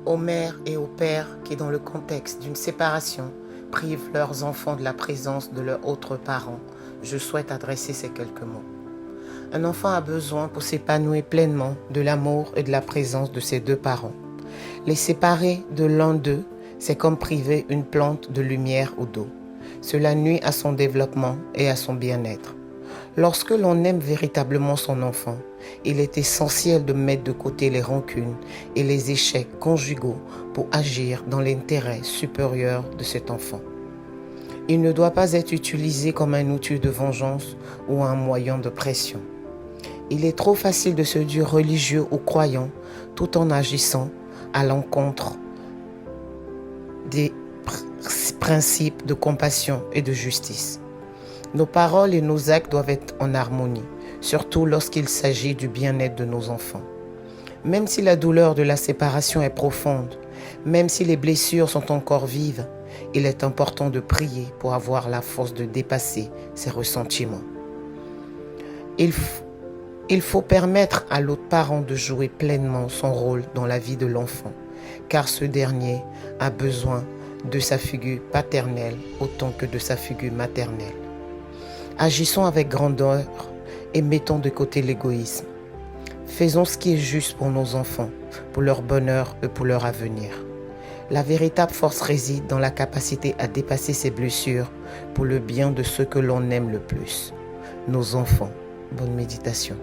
aux mères et aux pères qui, dans le contexte d'une séparation, privent leurs enfants de la présence de leurs autres parents, je souhaite adresser ces quelques mots. Un enfant a besoin pour s'épanouir pleinement de l'amour et de la présence de ses deux parents. Les séparer de l'un d'eux, c'est comme priver une plante de lumière ou d'eau. Cela nuit à son développement et à son bien-être. Lorsque l'on aime véritablement son enfant, il est essentiel de mettre de côté les rancunes et les échecs conjugaux pour agir dans l'intérêt supérieur de cet enfant. Il ne doit pas être utilisé comme un outil de vengeance ou un moyen de pression. Il est trop facile de se dire religieux ou croyant tout en agissant à l'encontre des principes de compassion et de justice. Nos paroles et nos actes doivent être en harmonie, surtout lorsqu'il s'agit du bien-être de nos enfants. Même si la douleur de la séparation est profonde, même si les blessures sont encore vives, il est important de prier pour avoir la force de dépasser ces ressentiments. Il faut permettre à l'autre parent de jouer pleinement son rôle dans la vie de l'enfant, car ce dernier a besoin de sa figure paternelle autant que de sa figure maternelle. Agissons avec grandeur et mettons de côté l'égoïsme. Faisons ce qui est juste pour nos enfants, pour leur bonheur et pour leur avenir. La véritable force réside dans la capacité à dépasser ces blessures pour le bien de ceux que l'on aime le plus, nos enfants. Bonne méditation.